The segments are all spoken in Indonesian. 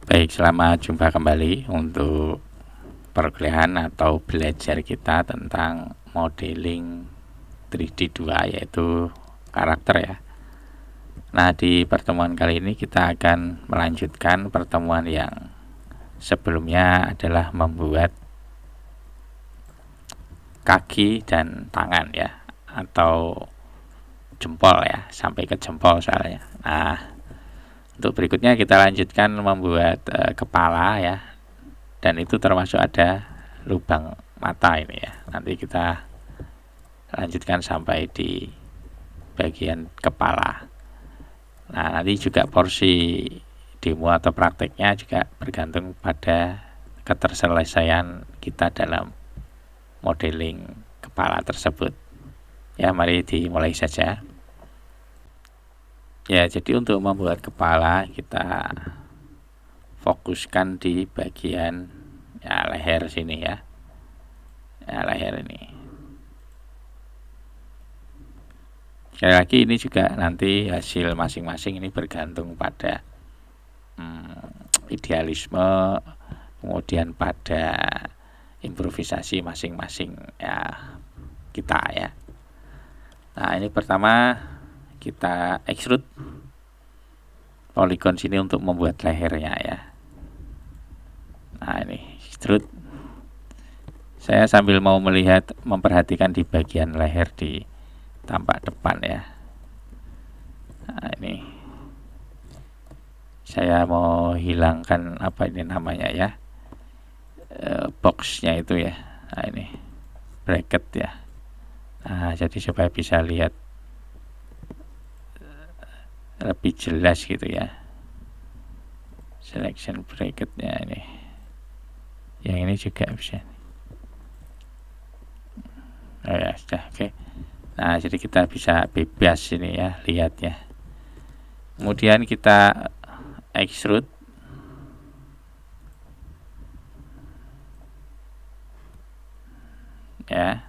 Baik, selamat jumpa kembali untuk perkuliahan atau belajar kita tentang modeling 3D2 yaitu karakter ya. Nah, di pertemuan kali ini kita akan melanjutkan pertemuan yang sebelumnya adalah membuat kaki dan tangan ya, atau jempol ya, sampai ke jempol soalnya. Nah, untuk berikutnya kita lanjutkan membuat kepala ya, dan itu termasuk ada lubang mata ini ya. Nanti kita lanjutkan sampai di bagian kepala. Nah, nanti juga porsi demo atau prakteknya juga bergantung pada keterselesaian kita dalam modeling kepala tersebut. Ya, mari dimulai saja. Ya, jadi untuk membuat kepala kita fokuskan di bagian ya leher sini ya. Ya, leher ini. Sekali lagi ini juga nanti hasil masing-masing ini bergantung pada idealisme, kemudian pada improvisasi masing-masing ya kita ya. Nah, ini pertama kita extrude poligon sini untuk membuat lehernya ya. Nah, ini extrude. Saya sambil mau melihat, memperhatikan di bagian leher di tampak depan ya. Nah, ini saya mau hilangkan apa ini namanya ya, boxnya itu ya. Nah, ini bracket ya. Nah, jadi supaya bisa lihat lebih jelas gitu ya. Selection bracketnya ini, yang ini juga bisa. Oh ya, sudah oke. Nah, jadi kita bisa bebas ini ya, lihat ya. Kemudian kita extrude ya.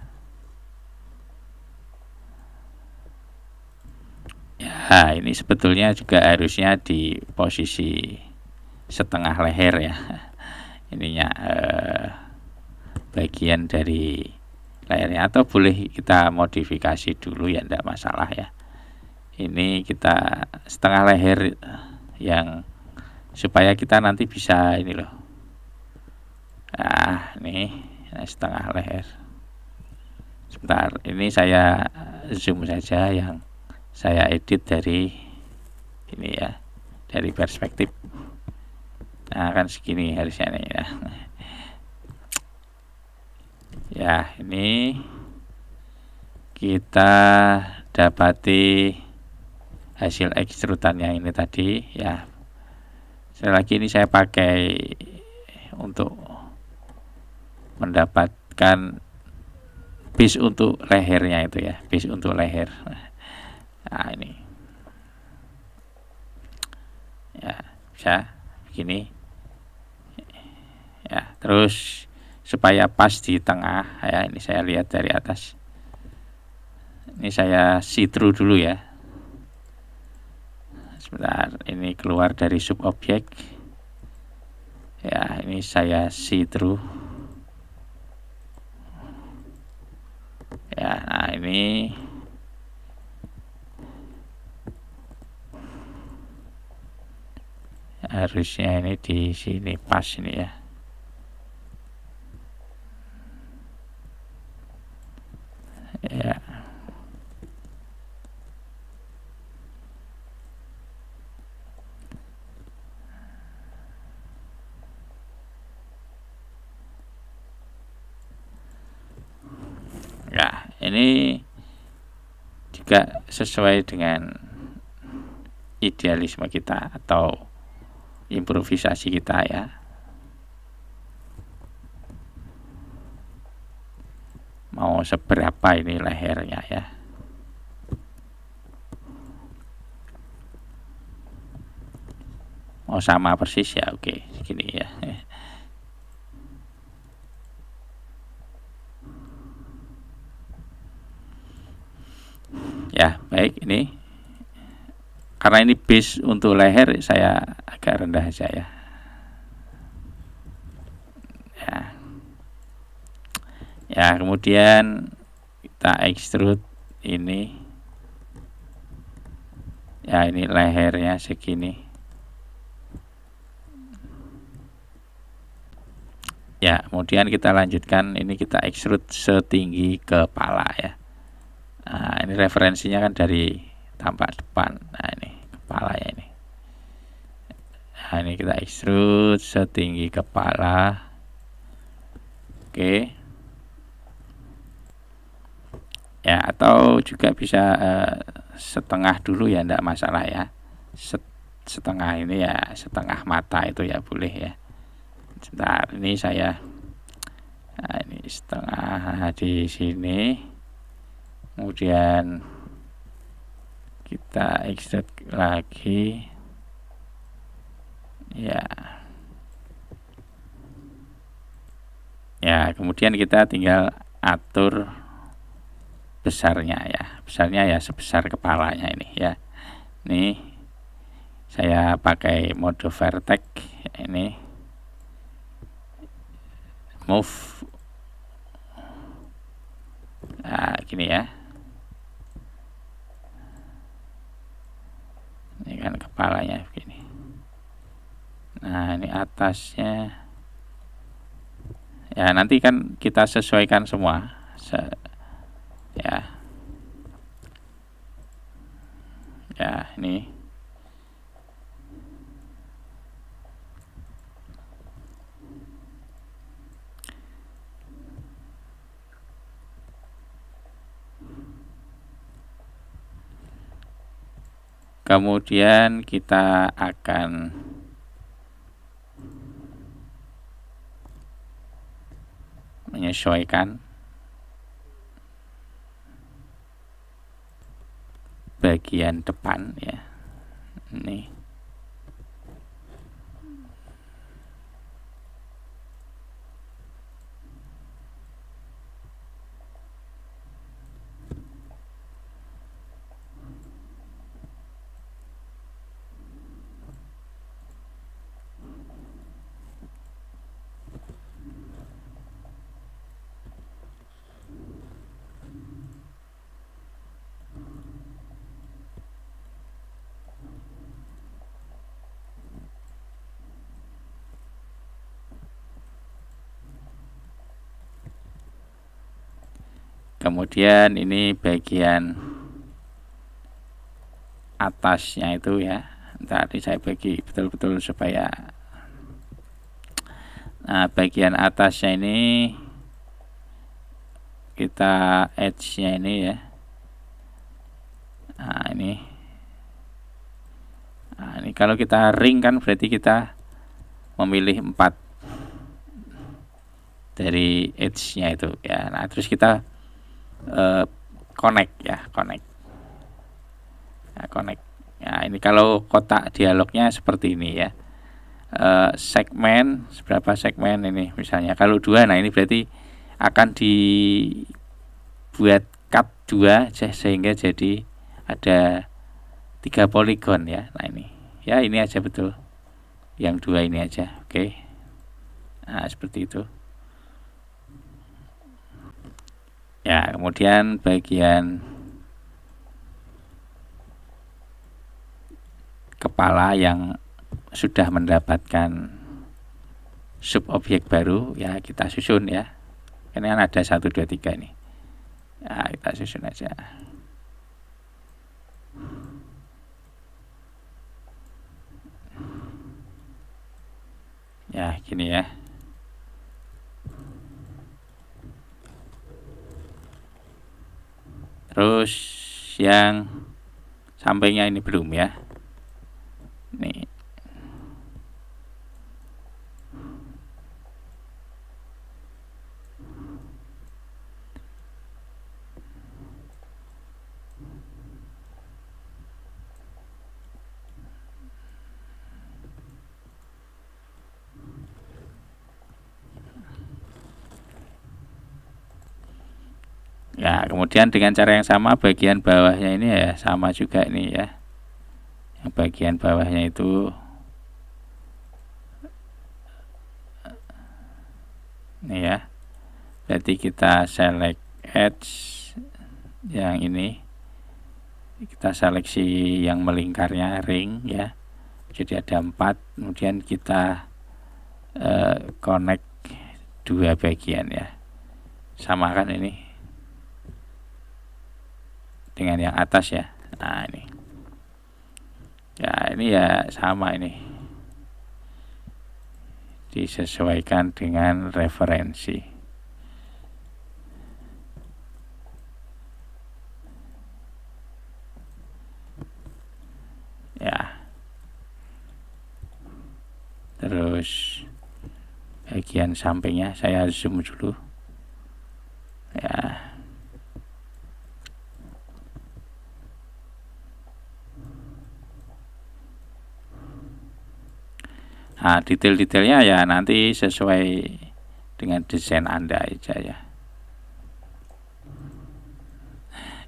Ya, ini sebetulnya juga harusnya di posisi setengah leher ya. Ininya bagian dari lehernya, atau boleh kita modifikasi dulu ya, tidak masalah ya. Ini kita setengah leher yang supaya kita nanti bisa ini loh. Nah, ini setengah leher. Sebentar, ini saya zoom saja yang saya edit dari ini ya, dari perspektif. Nah, kan segini harusnya nih ya. Ya, ini kita dapati hasil ekstrudannya ini tadi ya. Sekali lagi ini saya pakai untuk mendapatkan base untuk lehernya itu ya, base untuk leher. Nah, ini ya bisa begini ya. Terus supaya pas di tengah ya, ini saya lihat dari atas. Ini saya see through dulu ya. Sebentar, ini keluar dari subobjek ya. Ini saya see through ya. Nah, ini harusnya ini di sini pas ini ya. Ya. Ya, ini juga sesuai dengan idealisme kita atau improvisasi kita ya. Mau seberapa ini lehernya ya. Mau sama persis ya, oke, segini ya. Ya, baik, ini karena ini base untuk leher saya agak rendah saja ya. Ya, kemudian kita extrude ini. Ya, ini lehernya segini. Ya, kemudian kita lanjutkan, ini kita extrude setinggi kepala ya. Nah, ini referensinya kan dari tampak depan. Nah, ini kepala ya ini. Nah, ini kita extrude setinggi kepala. Oke. Ya, atau juga bisa setengah dulu ya, enggak masalah ya. Setengah ini ya, setengah mata itu ya boleh ya. Sebentar, ini saya ini setengah di sini. Kemudian kita extrude lagi. Ya. Ya, kemudian kita tinggal atur besarnya ya. Besarnya ya sebesar kepalanya ini ya. Ini saya pakai mode vertex ini. Move. Nah, gini ya. Ini kan kepalanya begini. Nah, ini atasnya. Ya, nanti kan kita sesuaikan semua. Ya. Ya, ini. Kemudian kita akan menyesuaikan bagian depan ya. Ini. Kemudian ini bagian atasnya itu ya. Tadi saya bagi betul-betul supaya bagian atasnya ini kita edge-nya ini ya. Nah, ini kalau kita ring kan berarti kita memilih 4 dari edge-nya itu ya. Nah, terus kita connect ya, connect. Nah, connect. Nah, ini kalau kotak dialognya seperti ini ya. Segmen seberapa segmen ini misalnya, kalau 2, nah ini berarti akan dibuat cut 2 sehingga jadi ada 3 poligon ya. Nah, ini aja betul, yang 2 ini aja. Oke. Nah, seperti itu ya. Kemudian bagian kepala yang sudah mendapatkan subobjek baru ya, kita susun ya. Ini kan ada 1, 2, 3 nih ya, kita susun aja ya, gini ya. Terus yang sampingnya ini belum ya. Nih. Ya, kemudian dengan cara yang sama bagian bawahnya ini ya sama juga ini ya. Yang bagian bawahnya itu ini ya. Berarti kita select edge yang ini, kita seleksi yang melingkarnya ring ya, jadi ada 4, kemudian kita connect 2 bagian ya, samakan ini dengan yang atas ya. Nah ini ya, ini ya sama, ini disesuaikan dengan referensi ya. Terus bagian sampingnya saya zoom dulu ya. Nah, detail-detailnya ya nanti sesuai dengan desain Anda aja ya.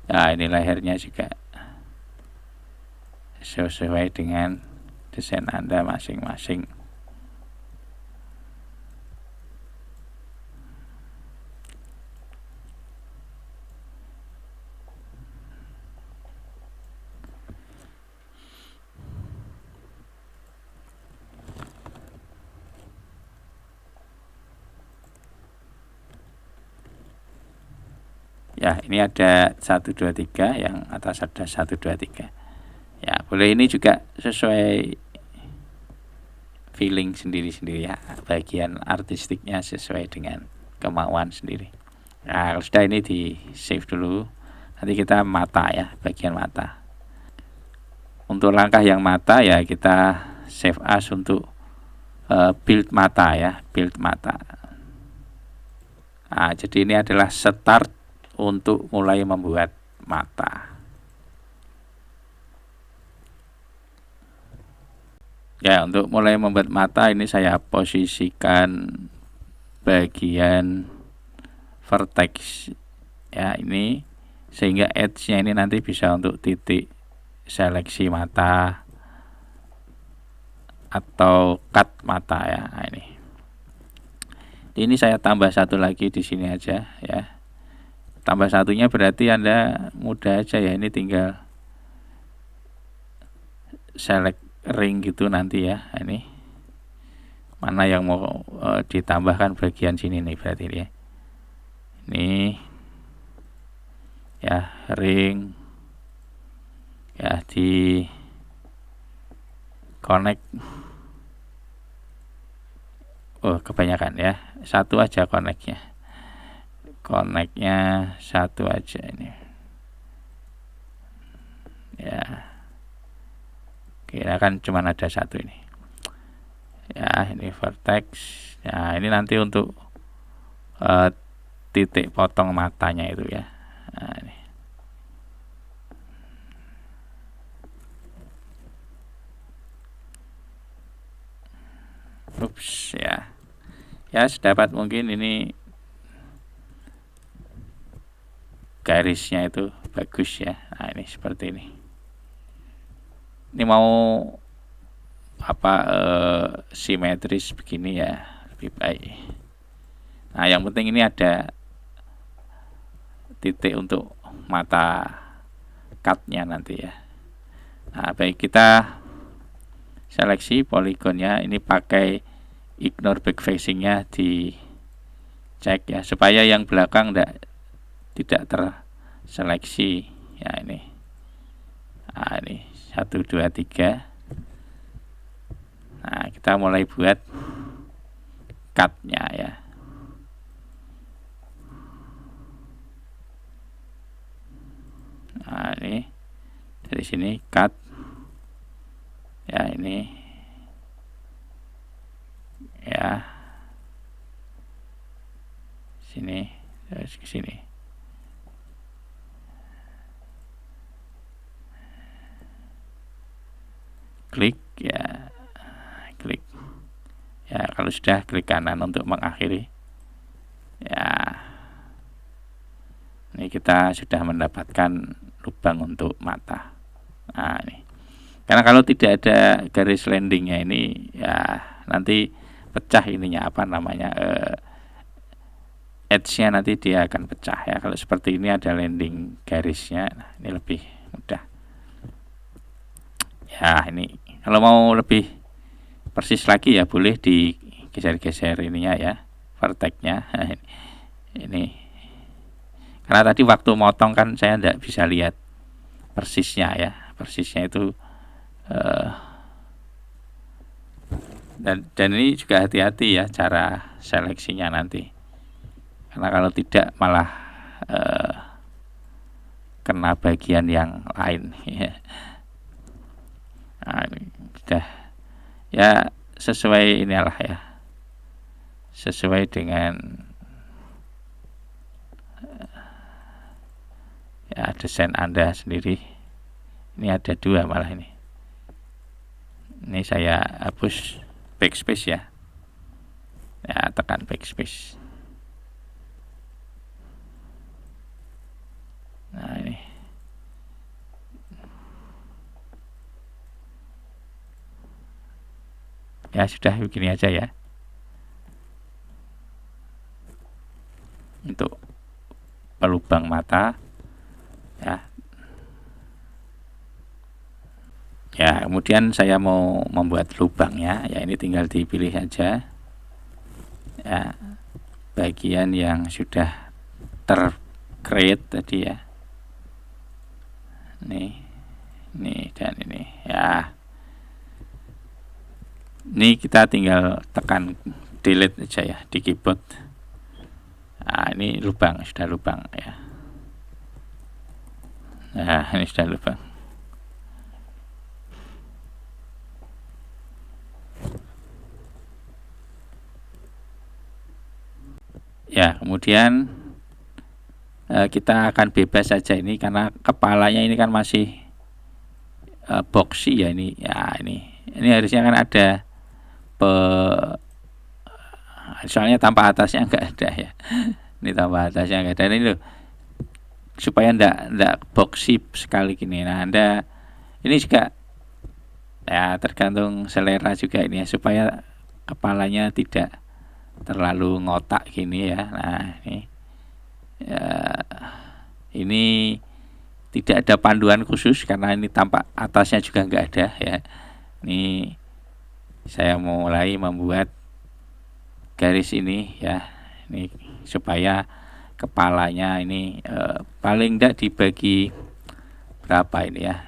Nah, ini lehernya juga sesuai dengan desain Anda masing-masing. Ya, ini ada 1 2 3, yang atas ada 1 2 3. Ya, boleh ini juga sesuai feeling sendiri-sendiri ya. Bagian artistiknya sesuai dengan kemauan sendiri. Nah, kalau sudah ini di save dulu. Nanti kita mata ya, bagian mata. Untuk langkah yang mata ya kita save as untuk build mata ya, build mata. Nah, jadi ini adalah start untuk mulai membuat mata. Ya, untuk mulai membuat mata ini saya posisikan bagian vertex ya ini, sehingga edge-nya ini nanti bisa untuk titik seleksi mata atau cut mata ya. Nah, ini saya tambah 1 lagi di sini aja ya. Tambah 1-nya berarti Anda mudah aja ya, ini tinggal select ring gitu nanti ya. Ini mana yang mau ditambahkan bagian sini nih berarti ya. Ini ya ring ya, di connect. Oh, kebanyakan ya, 1 aja connectnya 1 aja ini ya. Kira kan cuma ada 1 ini ya. Ini vertex ya, ini nanti untuk titik potong matanya itu ya. Nah, ini ups ya, ya sedapat mungkin ini garisnya itu bagus ya. Nah, ini seperti ini. Ini mau apa simetris begini ya, lebih baik. Nah, yang penting ini ada titik untuk mata cutnya nanti ya. Nah, baik, kita seleksi poligonnya, ini pakai ignore back facingnya dicek ya, supaya yang belakang tidak terseleksi ya. Ini nah, ini 1 2 3. Nah, kita mulai buat cutnya ya. Nah, ini dari sini cut ya, ini ya, sini terus ke sini. Klik ya, klik ya. Kalau sudah, klik kanan untuk mengakhiri ya. Ini kita sudah mendapatkan lubang untuk mata. Nah, ini karena kalau tidak ada garis landingnya ini ya, nanti pecah ininya apa namanya edge-nya nanti dia akan pecah ya. Kalau seperti ini ada landing garisnya, nah ini lebih mudah ya. Ini kalau mau lebih persis lagi ya boleh digeser-geser ininya ya, vertex-nya. Ini karena tadi waktu motong kan saya tidak bisa lihat persisnya ya, persisnya itu dan ini juga hati-hati ya cara seleksinya nanti, karena kalau tidak malah kena bagian yang lain ya. Nah, ini sudah ya sesuai inilah ya, sesuai dengan ya desain Anda sendiri. Ini ada dua malah ini saya hapus backspace ya, tekan backspace. Nah ini ya sudah begini aja ya untuk pelubang mata ya. Kemudian saya mau membuat lubangnya ya, ini tinggal dipilih aja ya bagian yang sudah tercreate tadi ya, ini dan ini ya. Ini kita tinggal tekan delete aja ya di keyboard. Nah ini lubang, sudah lubang ya. Nah ini sudah lubang. Ya kemudian kita akan bebas saja ini karena kepalanya ini kan masih boxy ya ini ya. Ini harusnya kan ada soalnya tanpa atasnya enggak ada ya. Ini tanpa atasnya enggak ada, ini loh supaya enggak boxy sekali gini. Nah Anda ini juga ya tergantung selera juga ini ya, supaya kepalanya tidak terlalu ngotak gini ya. Nah ya, ini tidak ada panduan khusus karena ini tampak atasnya juga enggak ada ya. Ini saya mulai membuat garis ini ya, ini supaya kepalanya ini paling enggak dibagi berapa ini ya,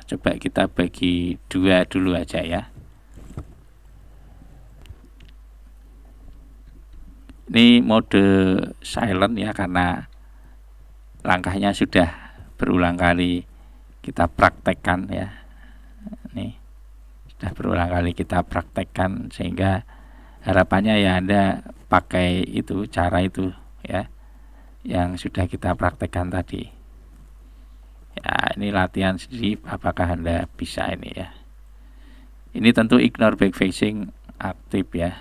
coba kita bagi 2 dulu aja ya. Ini mode silent ya karena langkahnya sudah berulang kali kita praktekkan ya. Ini sudah berulang kali kita praktekkan sehingga harapannya ya Anda pakai itu, cara itu ya yang sudah kita praktekkan tadi ya. Ini latihan sendiri apakah Anda bisa ini ya. Ini tentu ignore back facing aktif ya.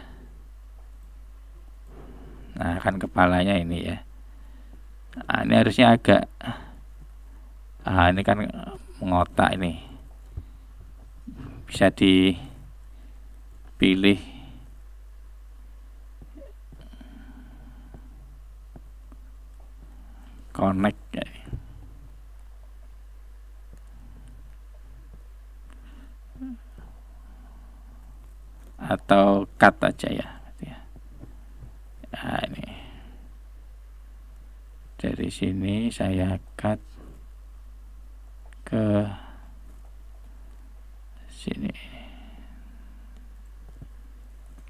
Nah kan kepalanya ini ya. Nah, ini harusnya agak ini kan mengotak, ini bisa dipilih connect ya. Atau cut aja ya. Nah, ini dari sini saya cut ke sini,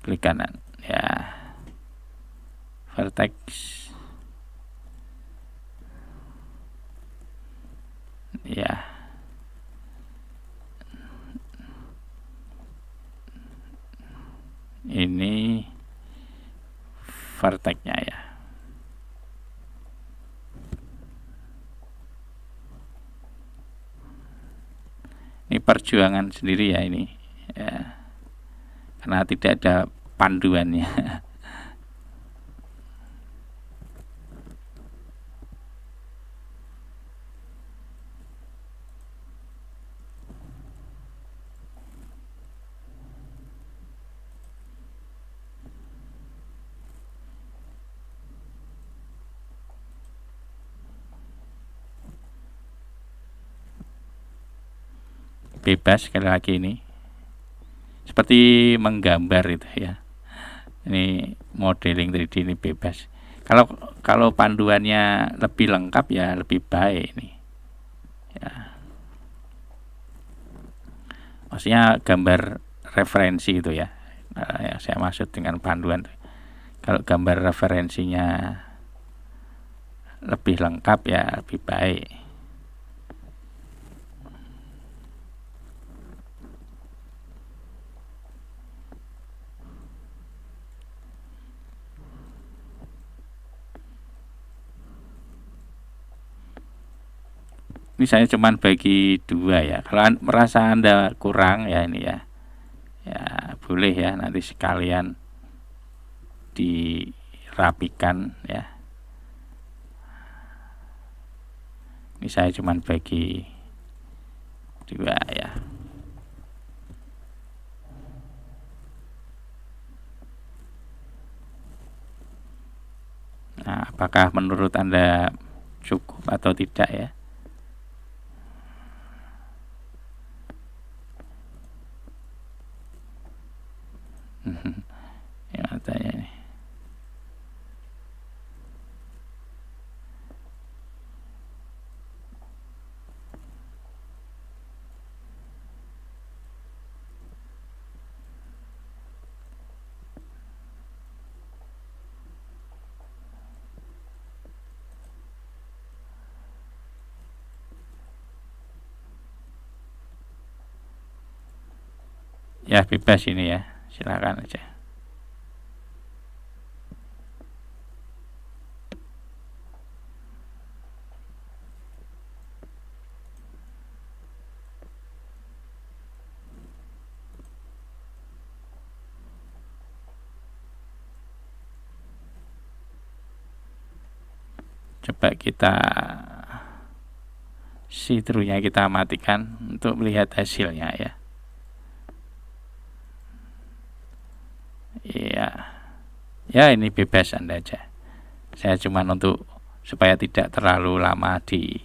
klik kanan ya, vertex ya. Ini vertexnya ya. Ini perjuangan sendiri ya ini ya, karena tidak ada panduannya. bebas sekali lagi ini, seperti menggambar itu ya. Ini modeling 3D ini bebas. Kalau kalau panduannya lebih lengkap ya lebih baik ini. Ya. Maksudnya gambar referensi itu ya. Nah, yang saya maksud dengan panduan. Kalau gambar referensinya lebih lengkap ya lebih baik. Ini saya cuman bagi dua ya. Kalau merasa Anda kurang ya ini ya, ya boleh ya nanti sekalian dirapikan ya. Ini saya cuman bagi dua ya. Nah, apakah menurut Anda cukup atau tidak ya? Ya, tanya nih. Ya bebas ini ya, silakan aja. Coba kita see-through-nya kita matikan untuk melihat hasilnya ya. Iya. Ya ini bebas Anda aja. Saya cuman untuk supaya tidak terlalu lama di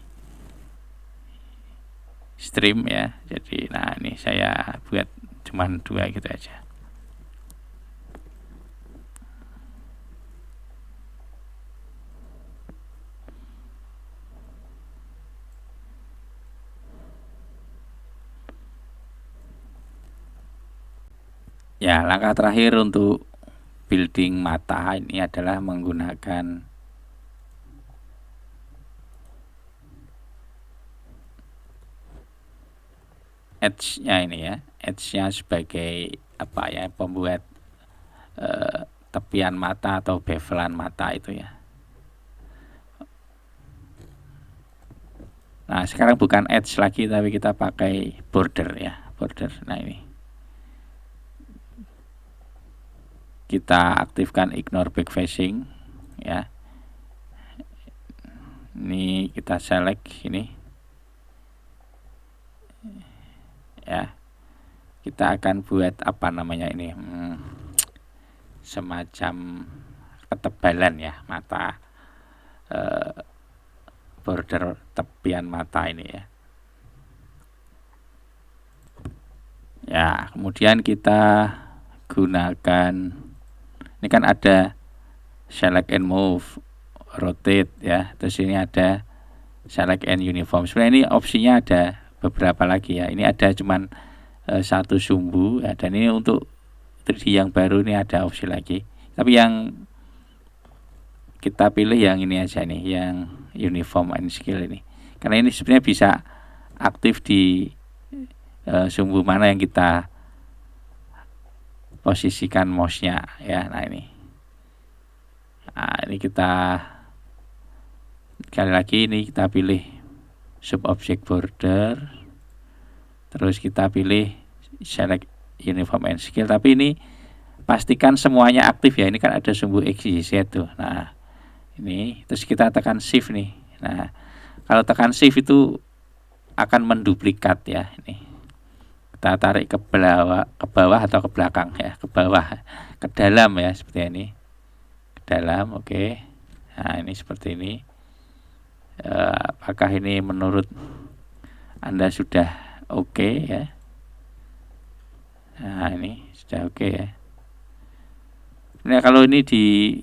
stream ya. Jadi nah ini saya buat cuman dua gitu aja. Ya, langkah terakhir untuk building mata ini adalah menggunakan edge-nya ini ya. Edge-nya sebagai apa ya, pembuat tepian mata atau bevelan mata itu ya. Nah, sekarang bukan edge lagi tapi kita pakai border ya, border. Nah, ini. Kita aktifkan ignore back facing ya. Ini kita select ini ya. Kita akan buat apa namanya ini, semacam ketebalan ya mata, border tepian mata ini ya. Ya, kemudian kita gunakan, ini kan ada select and move, rotate ya, terus ini ada select and uniform. Sebenarnya ini opsinya ada beberapa lagi ya. Ini ada cuman satu sumbu ya, dan ini untuk 3D yang baru ini ada opsi lagi. Tapi yang kita pilih yang ini aja nih, yang uniform and scale ini. Karena ini sebenarnya bisa aktif di sumbu mana yang kita posisikan mouse-nya ya. Nah ini. Nah, ini kita sekali lagi ini kita pilih sub object border. Terus kita pilih select uniform and scale, tapi ini pastikan semuanya aktif ya. Ini kan ada sumbu X, Y, Z tuh. Nah, ini terus kita tekan shift nih. Nah, kalau tekan shift itu akan menduplikat ya ini. Kita tarik ke bawah atau ke belakang ya, ke bawah, ke dalam ya seperti ini. Ke dalam, oke. Nah, ini seperti ini. Apakah ini menurut Anda sudah oke ya. Nah ini sudah oke ya. Nah kalau ini di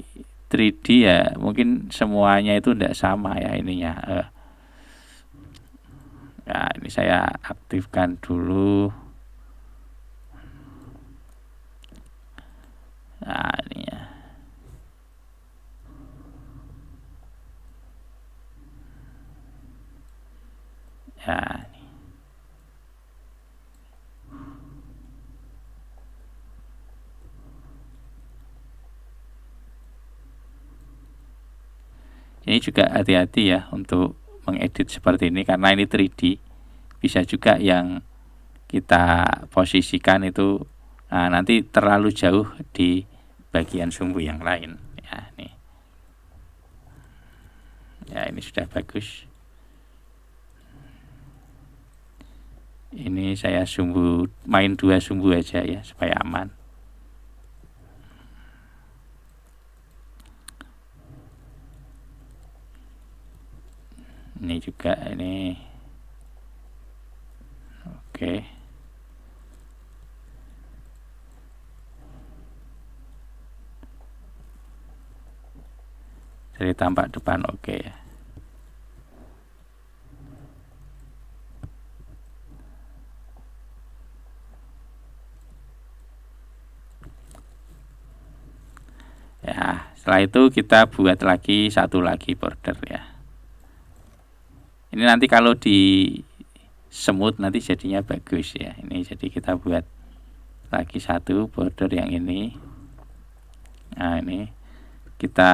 3D ya mungkin semuanya itu tidak sama ya ininya. Nah ini saya aktifkan dulu. Nah ini ya. Ya, ini juga hati-hati ya untuk mengedit seperti ini karena ini 3D. Bisa juga yang kita posisikan itu nanti terlalu jauh di bagian sumbu yang lain. Ya, nih. Ya, ini sudah bagus. Ini saya main 2 sumbu aja ya supaya aman. Ini juga ini. Oke. Dari tampak depan oke ya. Ya, setelah itu kita buat lagi satu lagi border ya. Ini nanti kalau di semut nanti jadinya bagus ya. Ini jadi kita buat lagi satu border yang ini. Nah ini kita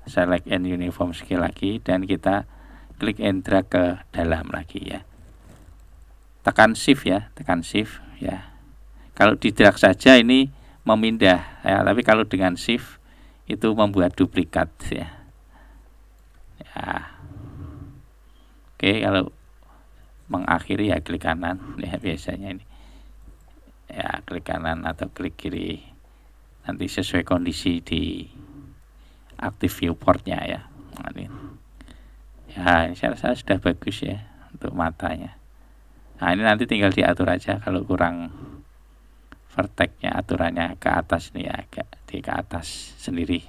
select and uniform scale lagi dan kita klik and drag ke dalam lagi ya. Tekan shift ya, tekan shift ya. Kalau di drag saja ini memindah ya, tapi kalau dengan shift itu membuat duplikat ya. Ya. Oke, kalau mengakhiri ya klik kanan ya biasanya ini. Ya, klik kanan atau klik kiri. Nanti sesuai kondisi di aktif viewportnya ya. Nah, ini. Ya, ini saya rasa sudah bagus ya untuk matanya. Nah, ini nanti tinggal diatur aja kalau kurang vertexnya aturannya ke atas nih ya, agak di ke atas sendiri.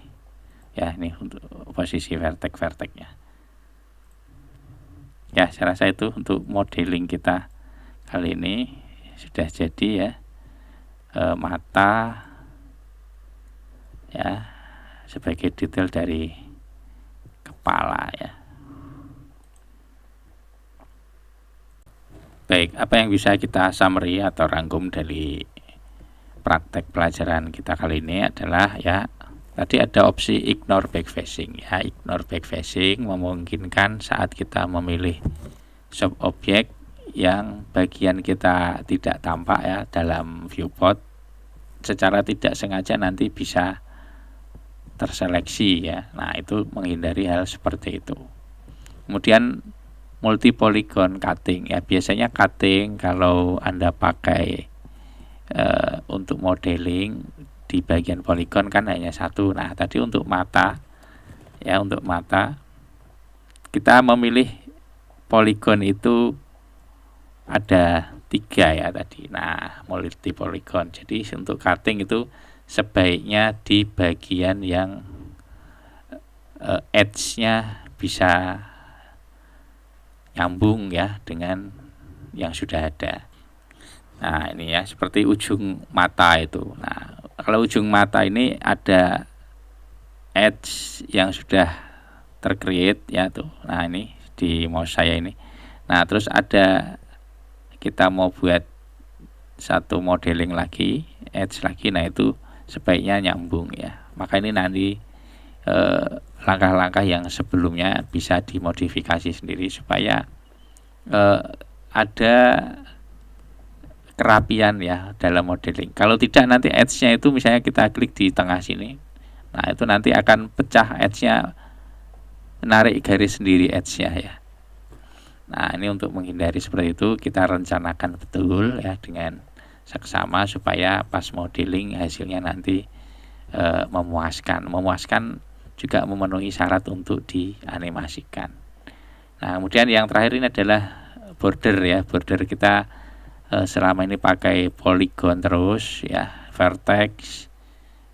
Ya, ini untuk posisi vertex-vertexnya. Ya, saya rasa itu untuk modeling kita kali ini sudah jadi ya. Mata ya sebagai detail dari kepala ya. Baik, apa yang bisa kita summary atau rangkum dari praktek pelajaran kita kali ini adalah ya tadi ada opsi ignore backfacing ya. Ignore backfacing memungkinkan saat kita memilih sub objek yang bagian kita tidak tampak ya dalam viewport, secara tidak sengaja nanti bisa terseleksi ya. Nah, itu menghindari hal seperti itu. Kemudian multi polygon cutting ya, biasanya cutting kalau Anda pakai untuk modeling di bagian poligon kan hanya satu. Nah, tadi untuk mata ya, untuk mata kita memilih poligon itu ada 3 ya tadi. Nah, multi polygon. Jadi untuk cutting itu sebaiknya di bagian yang edge-nya bisa nyambung ya dengan yang sudah ada. Nah, ini ya seperti ujung mata itu. Nah, kalau ujung mata ini ada edge yang sudah tercreate ya tuh. Nah, ini di mouse saya ini. Nah, terus ada kita mau buat satu modeling lagi, edge lagi. Nah, itu sebaiknya nyambung ya. Maka ini nanti langkah-langkah yang sebelumnya bisa dimodifikasi sendiri supaya ada kerapian ya dalam modeling. Kalau tidak nanti edge-nya itu misalnya kita klik di tengah sini. Nah, itu nanti akan pecah edge-nya, menarik garis sendiri edge-nya ya. Nah, ini untuk menghindari seperti itu kita rencanakan betul ya dengan seksama supaya pas modeling hasilnya nanti memuaskan. Memuaskan juga memenuhi syarat untuk dianimasikan. Nah, kemudian yang terakhir ini adalah border ya. Border kita selama ini pakai polygon terus ya, vertex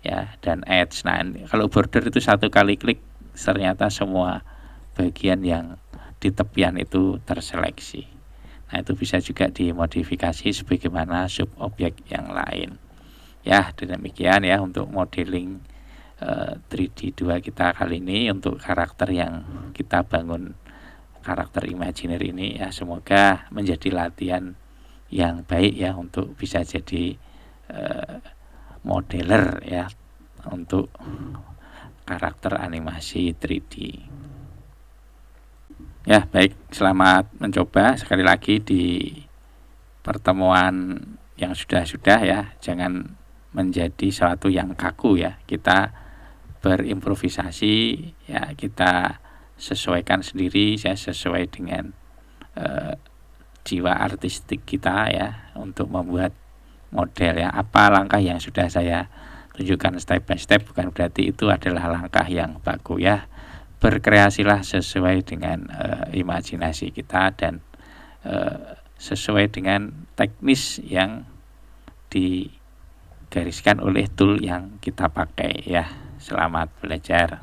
ya, dan edge. Nah, kalau border itu satu kali klik ternyata semua bagian yang di tepian itu terseleksi. Nah, itu bisa juga dimodifikasi sebagaimana subobjek yang lain. Ya, demikian ya untuk modeling 3D 2 kita kali ini untuk karakter yang kita bangun, karakter imajiner ini ya. Semoga menjadi latihan yang baik ya untuk bisa jadi modeler ya untuk karakter animasi 3D. Ya, baik, selamat mencoba sekali lagi di pertemuan yang sudah ya. Jangan menjadi sesuatu yang kaku ya. Kita berimprovisasi ya, kita sesuaikan sendiri ya, sesuai dengan jiwa artistik kita ya, untuk membuat model ya. Apa langkah yang sudah saya tunjukkan step by step bukan berarti itu adalah langkah yang baku ya. Berkreasilah sesuai dengan imajinasi kita dan sesuai dengan teknis yang digariskan oleh tool yang kita pakai ya. Selamat belajar.